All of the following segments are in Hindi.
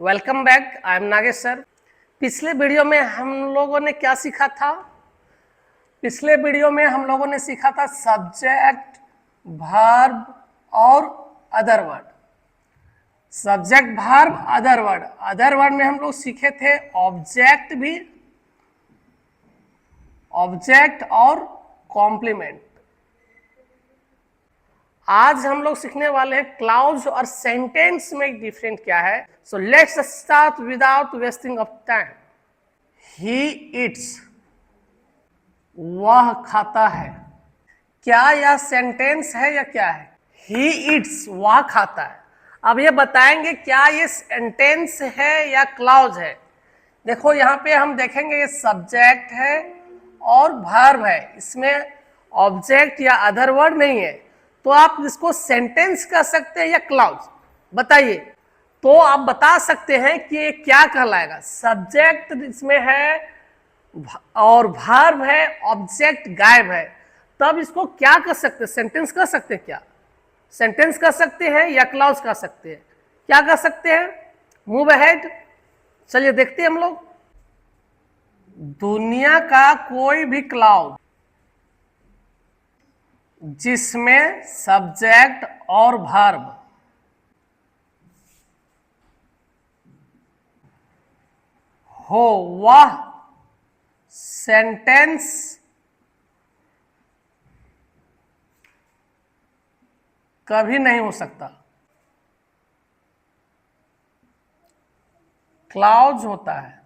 Welcome back. I am Nagesh sir. पिछले वीडियो में हम लोगों ने क्या सीखा था? पिछले वीडियो में हम लोगों ने सीखा था सब्जेक्ट, वर्ब और other word. Subject, verb, other word. Other word में हम लोग सीखे थे ऑब्जेक्ट भी, ऑब्जेक्ट और कॉम्प्लीमेंट। आज हम लोग सीखने वाले हैं क्लाउज और सेंटेंस में डिफरेंट क्या है। So let's start without wasting of time. He it's, वह खाता है। क्या यह सेंटेंस है या क्या है? ही इट्स, वह खाता है। अब ये बताएंगे क्या ये सेंटेंस है या क्लाउज है। देखो यहाँ पे हम देखेंगे ये सब्जेक्ट है और वर्ब है, इसमें ऑब्जेक्ट या अदर वर्ड नहीं है, तो आप इसको सेंटेंस कह सकते हैं या क्लाउज, बताइए। तो आप बता सकते हैं कि ये क्या कहलाएगा। सब्जेक्ट इसमें है और वर्ब है, ऑब्जेक्ट गायब है, तब इसको क्या कर सकते हैं? सेंटेंस कर सकते हैं क्या? सेंटेंस कर सकते हैं या क्लाउज कर सकते हैं? क्या कर सकते हैं? मूव अहेड, चलिए देखते हैं हम लोग। दुनिया का कोई भी क्लाउड जिसमें सब्जेक्ट और वर्ब हो, वह सेंटेंस कभी नहीं हो सकता। क्लाउज होता है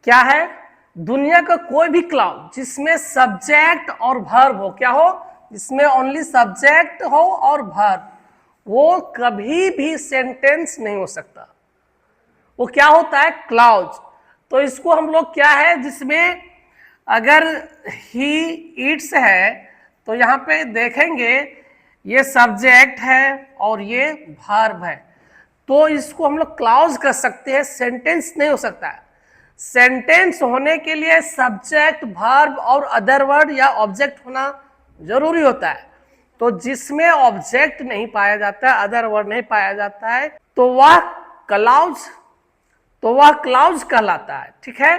क्या है? दुनिया का कोई भी क्लाउड जिसमें सब्जेक्ट और वर्ब हो, क्या हो? जिसमें ओनली सब्जेक्ट हो और वर्ब, वो कभी भी सेंटेंस नहीं हो सकता। वो क्या होता है? क्लाउज। तो इसको हम लोग क्या है, जिसमें अगर ही ईट्स है तो यहाँ पे देखेंगे ये सब्जेक्ट है और ये वर्ब है, तो इसको हम लोग क्लाउज कर सकते हैं, सेंटेंस नहीं हो सकता है। सेंटेंस होने के लिए सब्जेक्ट, वर्ब और अदर वर्ड या ऑब्जेक्ट होना जरूरी होता है। तो जिसमें ऑब्जेक्ट नहीं पाया जाता है, अदर वर्ड नहीं पाया जाता है, तो वह क्लाउज कहलाता है। ठीक है,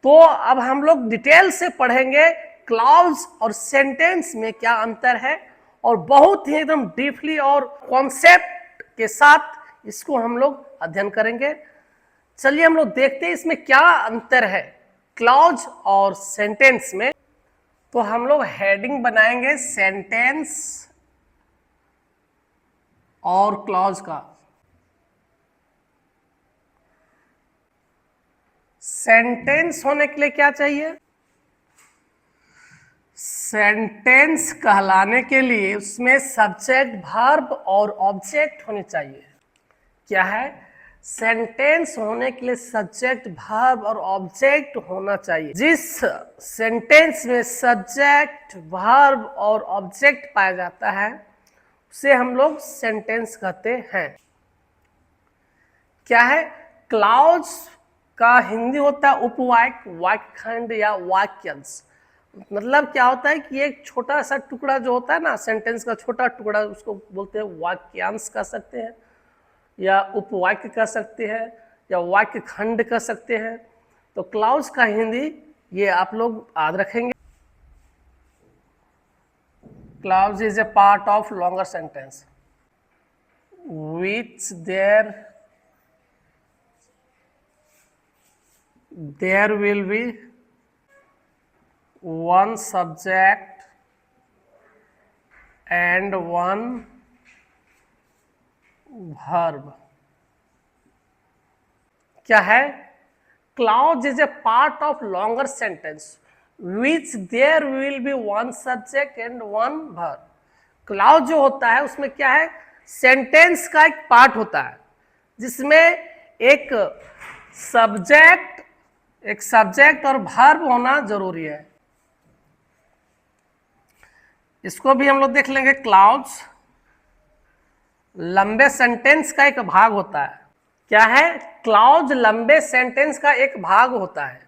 तो अब हम लोग डिटेल से पढ़ेंगे क्लाउज और सेंटेंस में क्या अंतर है, और बहुत ही एकदम डीपली और कॉन्सेप्ट के साथ इसको हम लोग अध्ययन करेंगे। चलिए हम लोग देखते हैं इसमें क्या अंतर है क्लाउज और सेंटेंस में। तो हम लोग हेडिंग बनाएंगे सेंटेंस और क्लाउज का। सेंटेंस होने के लिए क्या चाहिए? सेंटेंस कहलाने के लिए उसमें सब्जेक्ट, वर्ब और ऑब्जेक्ट होने चाहिए। क्या है? सेंटेंस होने के लिए सब्जेक्ट, वर्ब और ऑब्जेक्ट होना चाहिए। जिस सेंटेंस में सब्जेक्ट, वर्ब और ऑब्जेक्ट पाया जाता है उसे हम लोग सेंटेंस कहते हैं। क्या है? क्लाउज का हिंदी होता है उपवाक्य, वाक्यखंड या वाक्यांश। मतलब क्या होता है कि एक छोटा सा टुकड़ा जो होता है ना, सेंटेंस का छोटा टुकड़ा, उसको बोलते हैं वाक्यांश कह सकते हैं, या उपवाक्य कह सकते हैं, या वाक्य खंड कह सकते हैं। तो क्लाउज का हिंदी ये आप लोग याद रखेंगे। Clause is a part of longer sentence which there will be one subject and one verb। क्या है? Clause is a part of longer sentence which there will be one subject and one verb. Clause जो होता है उसमें क्या है? सेंटेंस का एक पार्ट होता है जिसमें एक सब्जेक्ट और वर्ब होना जरूरी है। इसको भी हम लोग देख लेंगे। क्लाउज लंबे सेंटेंस का एक भाग होता है। क्या है? क्लाउज लंबे सेंटेंस का एक भाग होता है।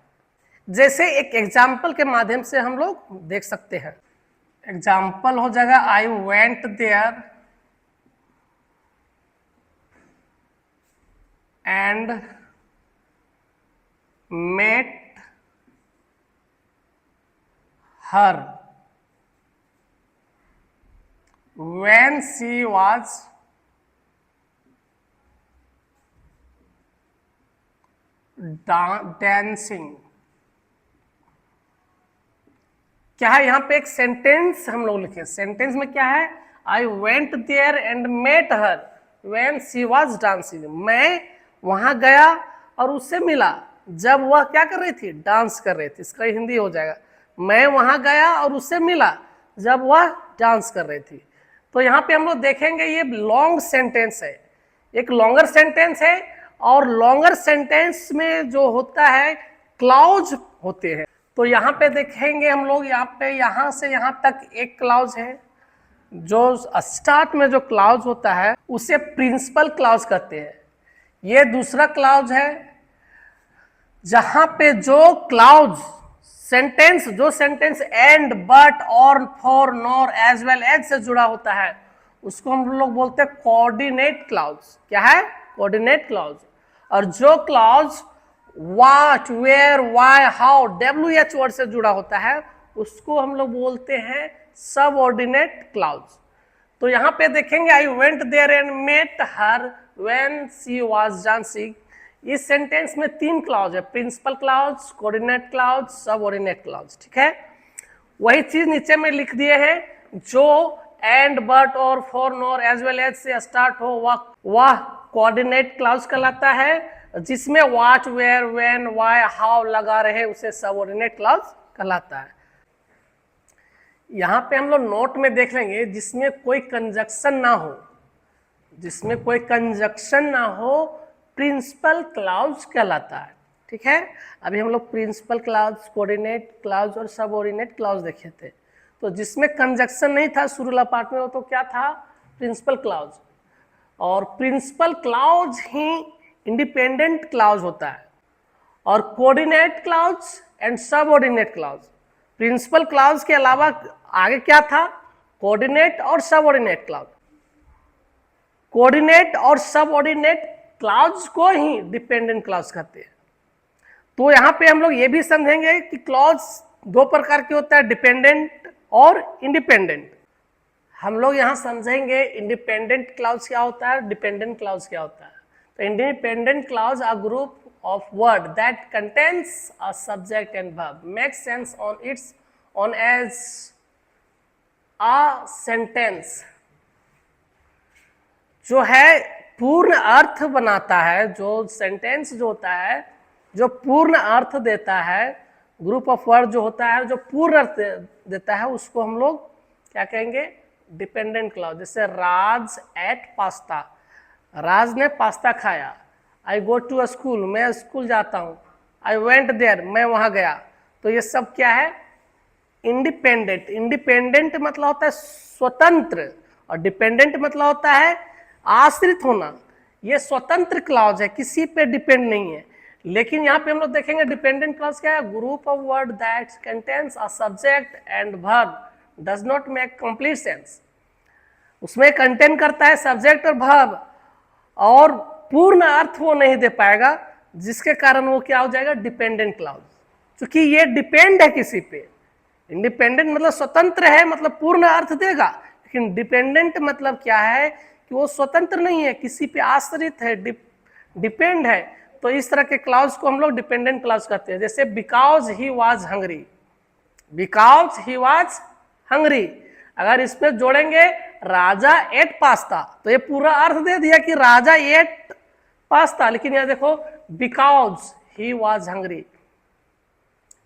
जैसे एक एग्जाम्पल के माध्यम से हम लोग देख सकते हैं। एग्जाम्पल हो जाएगा I went there and met her when she was dancing। क्या है यहाँ पे एक सेंटेंस हम लोग लिखे, सेंटेंस में क्या है, I went there and met her when she was dancing. मैं वहां गया और उससे मिला जब वह क्या कर रही थी, डांस कर रही थी। इसका हिंदी हो जाएगा, मैं वहां गया और उससे मिला जब वह डांस कर रही थी। तो यहाँ पे हम लोग देखेंगे ये लॉन्ग सेंटेंस है, एक लॉन्गर सेंटेंस है, और लॉन्गर सेंटेंस में जो होता है क्लाउज होते हैं। तो यहाँ पे देखेंगे हम लोग, यहाँ पे यहाँ से यहाँ तक एक क्लाउज है, जो स्टार्ट में जो क्लाउज होता है उसे प्रिंसिपल क्लाउज कहते हैं। ये दूसरा क्लाउज है जहां पे जो क्लाउज सेंटेंस, जो सेंटेंस एंड, बट, और, for, nor, as well as से जुड़ा होता है उसको हम लोग बोलते हैं कोऑर्डिनेट क्लाउज। क्या है, कोऑर्डिनेट क्लाउज। और जो clause what, where, why, how, WH word से जुड़ा होता है उसको हम लोग बोलते हैं सबऑर्डिनेट क्लाउज। तो यहाँ पे देखेंगे I went there and met her when she was dancing. इस सेंटेंस में तीन क्लाउज है, principal clause, coordinate clause, subordinate clause. ठीक है, वही चीज नीचे में लिख दिए हैं, जो एंड, बट, और, for, nor, as well as से स्टार्ट हो वह कोऑर्डिनेट क्लाउज कहलाता है। जिसमें what, where, when, why, how लगा रहे उसे सबऑर्डिनेट क्लाउज कहलाता है। यहां पे हम लोग नोट में देख लेंगे जिसमें कोई कंजक्शन ना हो, जिसमें कोई कंजक्शन ना हो प्रिंसिपल क्लाउज कहलाता है। ठीक है, अभी हम लोग प्रिंसिपल क्लाउज, कोऑर्डिनेट क्लाउज और सबऑर्डिनेट क्लाउज देखे थे। तो जिसमें कंजक्शन नहीं था शुरू वाला पार्ट में, वो तो क्या था, प्रिंसिपल क्लाउज। और प्रिंसिपल क्लाउज ही इंडिपेंडेंट क्लाउज होता है, और coordinate clause and subordinate clause. Principal clause के अलावा आगे क्या था, कोऑर्डिनेट और सबऑर्डिनेट क्लाउज। कोऑर्डिनेट और सबऑर्डिनेट क्लाउज को ही डिपेंडेंट क्लाउज कहते हैं। तो यहां पे हम लोग ये भी समझेंगे कि क्लाउज दो प्रकार के होता है, डिपेंडेंट और इंडिपेंडेंट। हम लोग यहां समझेंगे इंडिपेंडेंट क्लाउज क्या होता है, डिपेंडेंट क्लाउज क्या होता है। तो independent clause are group of word that contains a subject and verb, makes sense on its own as a sentence, जो है पूर्ण अर्थ बनाता है, जो सेंटेंस जो होता है जो पूर्ण अर्थ देता है, ग्रुप ऑफ वर्ड जो होता है जो पूर्ण अर्थ देता है उसको हम लोग क्या कहेंगे, डिपेंडेंट क्लाउज। जैसे राज एट पास्ता, राज ने पास्ता खाया। आई गो टू अ स्कूल, मैं स्कूल जाता हूँ। आई वेंट देयर, मैं वहां गया। तो ये सब क्या है, इंडिपेंडेंट। इंडिपेंडेंट मतलब होता है स्वतंत्र, और डिपेंडेंट मतलब होता है आश्रित होना। ये स्वतंत्र क्लाउज है, किसी पे डिपेंड नहीं है। लेकिन यहाँ पे हम लोग देखेंगे डिपेंडेंट क्लाउज क्या है, group of word that contains a subject and verb does not make complete sense. उसमें कंटेन करता है सब्जेक्ट और वर्ब, और पूर्ण अर्थ वो नहीं दे पाएगा, जिसके कारण वो क्या हो जाएगा, डिपेंडेंट क्लाउज। क्योंकि ये डिपेंड है किसी पे। इंडिपेंडेंट मतलब स्वतंत्र है, मतलब पूर्ण अर्थ देगा। लेकिन डिपेंडेंट मतलब क्या है कि वो स्वतंत्र नहीं है, किसी पे आश्रित है, डिपेंड है। तो इस तरह के क्लाउज को हम लोग डिपेंडेंट क्लाउज कहते हैं। जैसे because he was hungry, because he was hungry, अगर इसमें जोड़ेंगे राजा एट पास्ता, तो ये पूरा अर्थ दे दिया कि राजा एट पास्ता। लेकिन यहां देखो बिकॉज ही वाज हंग्री,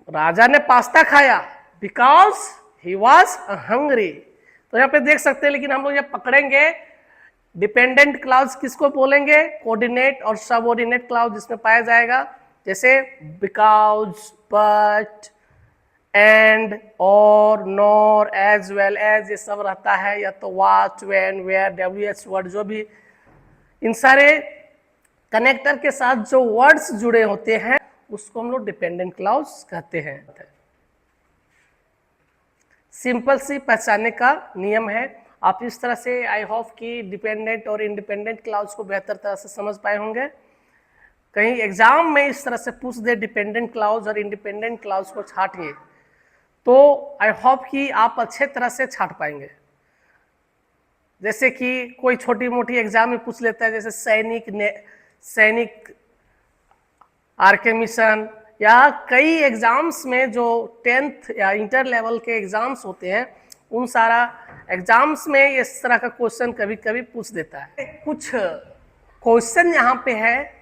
राजा ने पास्ता खाया, बिकॉज ही वाज हंग्री। तो यहाँ पे देख सकते हैं। लेकिन हम लोग ये पकड़ेंगे डिपेंडेंट क्लाउज किसको बोलेंगे, कोऑर्डिनेट और सबऑर्डिनेट क्लाउज जिसमें पाया जाएगा। जैसे बिकॉज, बट, एंड, और, नॉर, एज वेल एज, ये सब रहता है। या तो what, when, where, WH word, जो भी इन सारे कनेक्टर के साथ जो वर्ड्स जुड़े होते हैं उसको हम लोग डिपेंडेंट क्लाउज कहते हैं। सिंपल सी पहचानने का नियम है। आप इस तरह से आई होप कि डिपेंडेंट और इंडिपेंडेंट क्लाउज को बेहतर तरह से समझ पाए होंगे। कहीं एग्जाम में इस तरह से पूछ दे डिपेंडेंट क्लाउज और इंडिपेंडेंट क्लाउज को छाटिए, तो आई होप कि आप अच्छे तरह से छाट पाएंगे। जैसे कि कोई छोटी मोटी एग्जाम में पूछ लेता है, जैसे सैनिक आरके मिशन, या कई एग्जाम्स में जो 10th या इंटर लेवल के एग्जाम्स होते हैं, उन सारा एग्जाम्स में इस तरह का क्वेश्चन कभी कभी पूछ देता है। कुछ क्वेश्चन यहाँ पे है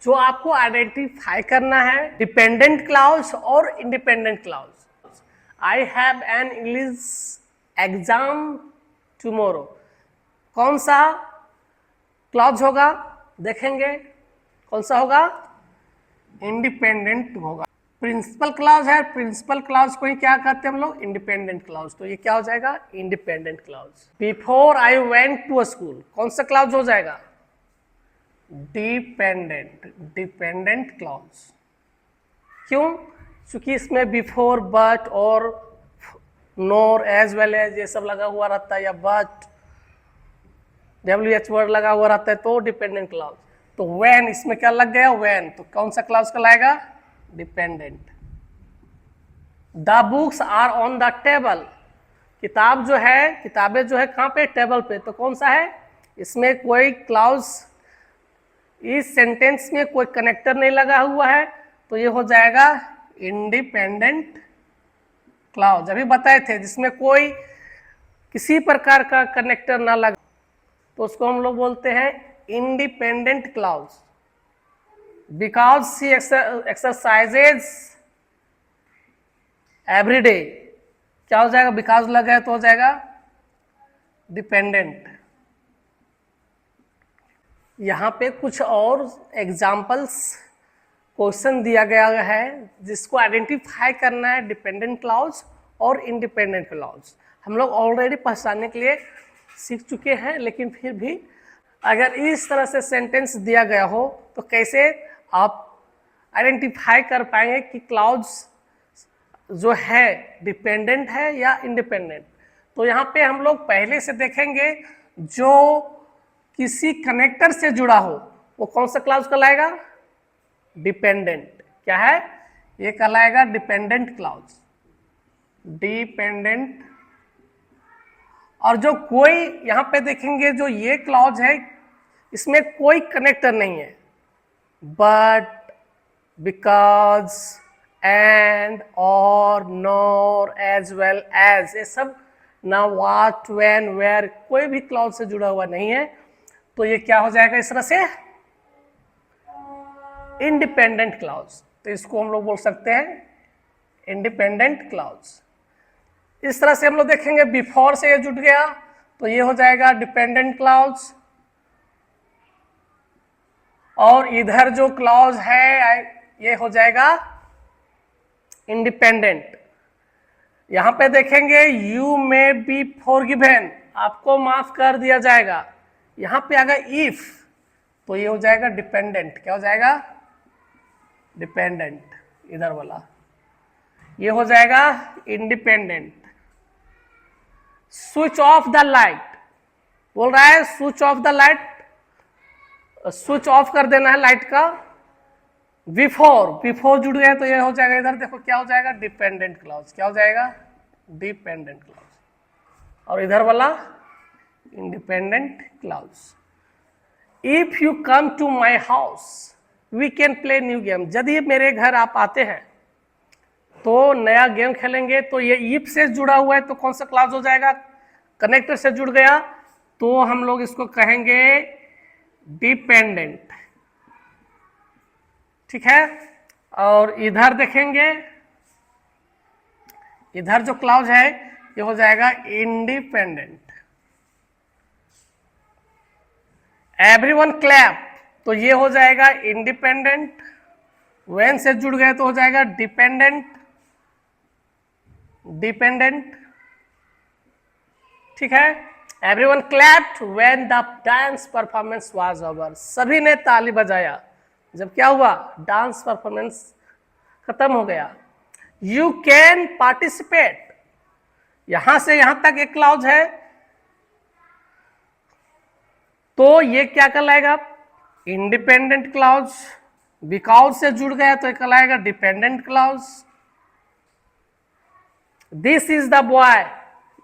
जो आपको आइडेंटिफाई करना है, डिपेंडेंट क्लाउज और independent clause. I have an English exam tomorrow, कौन सा क्लाउज होगा? देखेंगे कौन सा होगा, इंडिपेंडेंट होगा। प्रिंसिपल क्लाउज है, प्रिंसिपल क्लाउज को ही क्या कहते हैं हम लोग, इंडिपेंडेंट क्लाउज, तो ये क्या हो जाएगा, independent clause. Before I went to a school, कौन सा क्लाउज हो जाएगा, डिपेंडेंट क्लाउज। क्यों? क्योंकि इसमें बिफोर, बट और नोर, एज वेल एज ये सब लगा हुआ रहता है, या बट WH वर्ड लगा हुआ रहता है, तो डिपेंडेंट क्लाउज। तो व्हेन, इसमें क्या लग गया, व्हेन, तो कौन सा क्लाउज कहलाएगा, dependent. The books are on the table, किताब जो है, किताबें जो है कहाँ पे, टेबल पे, तो कौन सा है, इसमें कोई क्लाउज, इस सेंटेंस में कोई कनेक्टर नहीं लगा हुआ है, तो ये हो जाएगा इंडिपेंडेंट क्लाउज। अभी बताए थे जिसमें कोई किसी प्रकार का कनेक्टर ना लगा, तो उसको हम लोग बोलते हैं independent clause. Because she exercises every day, क्या हो जाएगा, बिकॉज लगा है तो हो जाएगा डिपेंडेंट। यहाँ पे कुछ और एग्जाम्पल्स क्वेश्चन दिया गया है जिसको आइडेंटिफाई करना है, डिपेंडेंट क्लाउज और इंडिपेंडेंट क्लाउज। हम लोग ऑलरेडी पहचानने के लिए सीख चुके हैं, लेकिन फिर भी अगर इस तरह से सेंटेंस दिया गया हो तो कैसे आप आइडेंटिफाई कर पाएंगे कि क्लाउज जो है डिपेंडेंट है या इंडिपेंडेंट। तो यहाँ पे हम लोग पहले से देखेंगे जो किसी कनेक्टर से जुड़ा हो वो कौन सा क्लाउज कहलाएगा, डिपेंडेंट। क्या है, ये कहलाएगा डिपेंडेंट क्लाउज, डिपेंडेंट। और जो कोई यहाँ पे देखेंगे जो ये क्लाउज है इसमें कोई कनेक्टर नहीं है, बट, बिकॉज, एंड, और, नॉर, एज वेल एज, ये सब ना, व्हाट, व्हेन, वेयर, कोई भी क्लाउज से जुड़ा हुआ नहीं है, तो ये क्या हो जाएगा इस तरह से, इंडिपेंडेंट क्लाउज। तो इसको हम लोग बोल सकते हैं इंडिपेंडेंट क्लाउज। इस तरह से हम लोग देखेंगे बिफोर से ये जुड़ गया तो ये हो जाएगा डिपेंडेंट क्लाउज, और इधर जो क्लाउज है ये हो जाएगा इंडिपेंडेंट। यहां पे देखेंगे यू मे बी फॉरगिवन, आपको माफ कर दिया जाएगा, यहां पे अगर इफ तो ये हो जाएगा डिपेंडेंट। क्या हो जाएगा, डिपेंडेंट। इधर वाला ये हो जाएगा independent. Switch off the light, बोल रहा है switch off the light, switch off कर देना है लाइट का। बिफोर जुड़ गया तो ये हो जाएगा, इधर देखो क्या हो जाएगा, डिपेंडेंट क्लाउज। क्या हो जाएगा, डिपेंडेंट क्लाउज। और इधर वाला independent clause. If you come to my house we can play new game, यदि मेरे घर आप आते हैं तो नया गेम खेलेंगे। तो ये इफ से जुड़ा हुआ है तो कौन सा क्लाउज हो जाएगा, कनेक्टर से जुड़ गया तो हम लोग इसको कहेंगे डिपेंडेंट। ठीक है, और इधर देखेंगे, इधर जो क्लाउज है ये हो जाएगा इंडिपेंडेंट। एवरीवन क्लैप, तो ये हो जाएगा इंडिपेंडेंट। व्हेन से जुड़ गए तो हो जाएगा डिपेंडेंट, डिपेंडेंट। ठीक है, everyone clapped when the dance performance was over, सभी ने ताली बजाया जब क्या हुआ, डांस परफॉर्मेंस खत्म हो गया। यू कैन पार्टिसिपेट, यहां से यहां तक एक क्लाउज है तो ये क्या कहलाएगा, इंडिपेंडेंट क्लाउज। बिकॉज से जुड़ गया तो कहलाएगा dependent clause. This is the boy,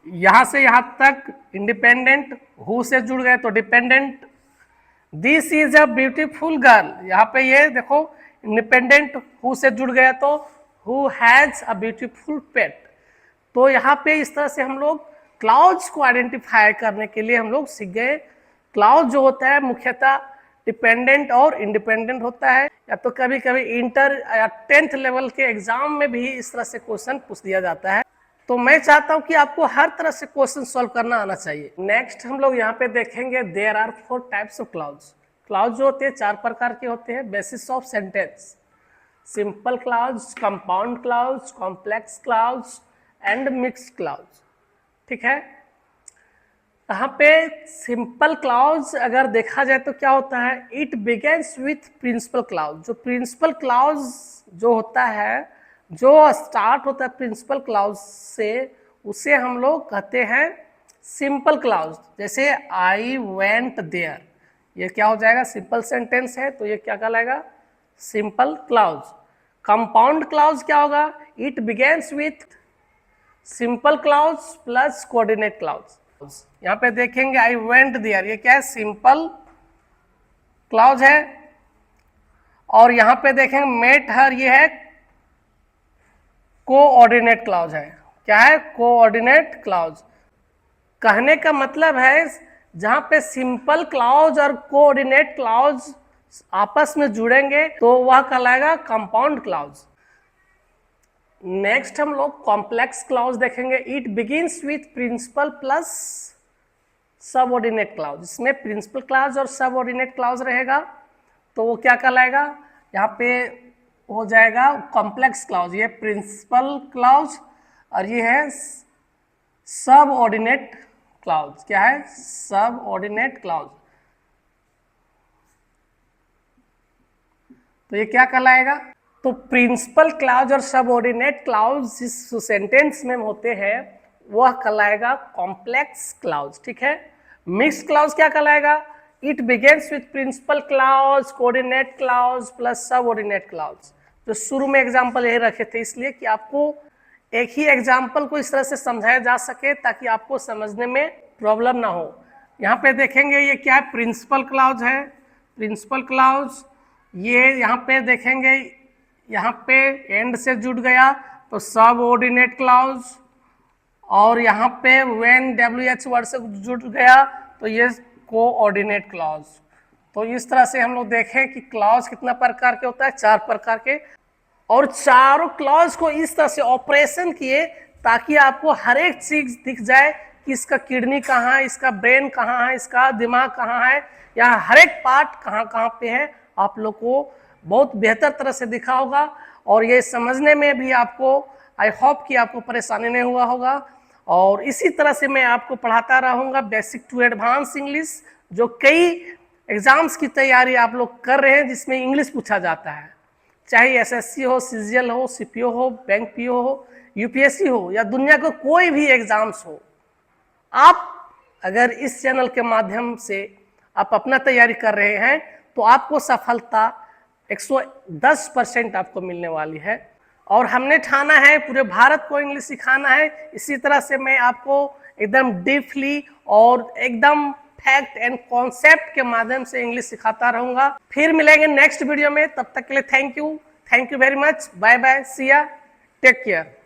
यहां से यहां तक इंडिपेंडेंट, हु से जुड़ गए तो dependent. This is a beautiful girl, यहाँ पे ये देखो इंडिपेंडेंट, हु से जुड़ गया तो हु हैज अ ब्यूटीफुल पेट। तो यहाँ पे इस तरह से हम लोग क्लाउड्स को आइडेंटिफाई करने के लिए हम लोग सीख गए। क्लाउड जो होता है मुख्यतः डिपेंडेंट और इंडिपेंडेंट होता है, या तो कभी कभी इंटर या 10th लेवल के एग्जाम में भी इस तरह से क्वेश्चन पूछ दिया जाता है। तो मैं चाहता हूं कि आपको हर तरह से क्वेश्चन सॉल्व करना आना चाहिए। नेक्स्ट हम लोग यहाँ पे देखेंगे there are 4 types of clauses. Clause जो होते हैं 4 प्रकार के होते हैं। Basis of sentence, simple clauses, compound clauses, complex clauses and mixed clauses. ठीक है, यहाँ पे सिंपल क्लाउड्स अगर देखा जाए तो क्या होता है, it begins with principal clause. जो प्रिंसिपल क्लाउड्स जो होता है, जो स्टार्ट होता है प्रिंसिपल क्लाउड से, उसे हम लोग कहते हैं सिंपल क्लाउड्स। जैसे आई वेंट देयर, ये क्या हो जाएगा, सिंपल सेंटेंस है तो ये क्या कहलाएगा, सिंपल क्लाउड्स। कंपाउंड क्लाउड्स क्या होगा, it begins with simple clouds plus coordinate clouds. यहाँ पे देखेंगे आई वेंट देयर, ये क्या है, सिंपल क्लाउड है। और यहाँ पे देखेंगे मेट हर, ये है कोऑर्डिनेट क्लाउज है। क्या है, कोऑर्डिनेट क्लाउज। कहने का मतलब है जहां पे सिंपल क्लाउज और कोऑर्डिनेट क्लाउज आपस में जुड़ेंगे तो वह कहलाएगा कंपाउंड क्लाउज। नेक्स्ट हम लोग कॉम्प्लेक्स क्लाउज देखेंगे। It begins with principal plus subordinate clause. इसमें प्रिंसिपल क्लाउज और सबऑर्डिनेट क्लाउज रहेगा तो वो क्या कहलाएगा, यहाँ पे हो जाएगा कॉम्प्लेक्स क्लाउज। ये प्रिंसिपल क्लाउज और ये है सब ऑर्डिनेट क्लाउज। क्या है, सब ऑर्डिनेट क्लाउज। तो ये क्या कहलाएगा, तो प्रिंसिपल क्लाउज और सब ऑर्डिनेट क्लाउज जिस सेंटेंस में होते हैं वह कहलाएगा कॉम्प्लेक्स क्लाउज। ठीक है, मिक्स्ड क्लाउज क्या कहलाएगा, it begins with principal clause, coordinate clause plus subordinate clause. तो शुरू में एग्जाम्पल यही रखे थे इसलिए कि आपको एक ही एग्जाम्पल को इस तरह से समझाया जा सके ताकि आपको समझने में प्रॉब्लम ना हो। यहाँ पे देखेंगे ये क्या है, प्रिंसिपल क्लाउज है। प्रिंसिपल क्लाउज ये यहाँ पे देखेंगे, यहाँ पे एंड से जुड़ गया तो सब ऑर्डिनेट क्लाउज, और यहाँ पे व्हेन WH वर्ड से जुड़ गया तो ये कोऑर्डिनेट क्लाउज। तो इस तरह से हम लोग देखें कि क्लाउज कितना प्रकार के होता है, 4 प्रकार के। और चारों क्लाउज को इस तरह से ऑपरेशन किए ताकि आपको हर एक चीज दिख जाए कि इसका किडनी कहाँ है, इसका ब्रेन कहाँ है, इसका दिमाग कहाँ है, या हर एक पार्ट कहाँ कहाँ पे है, आप लोग को बहुत बेहतर तरह से दिखा होगा। और ये समझने में भी आपको, आई होप कि आपको परेशानी नहीं हुआ होगा। और इसी तरह से मैं आपको पढ़ाता रहूँगा बेसिक टू एडवांस इंग्लिश, जो कई एग्जाम्स की तैयारी आप लोग कर रहे हैं जिसमें इंग्लिश पूछा जाता है, चाहे SSC हो, CGL हो, CPO हो, बैंक PO हो, UPSC हो, या दुनिया का कोई भी एग्जाम्स हो। आप अगर इस चैनल के माध्यम से आप अपना तैयारी कर रहे हैं तो आपको सफलता 110% आपको मिलने वाली है। और हमने ठाना है पूरे भारत को इंग्लिश सिखाना है। इसी तरह से मैं आपको एकदम डीपली और एकदम फैक्ट एंड कॉन्सेप्ट के माध्यम से इंग्लिश सिखाता रहूंगा। फिर मिलेंगे नेक्स्ट वीडियो में, तब तक के लिए thank you very much, bye bye, see ya, take care.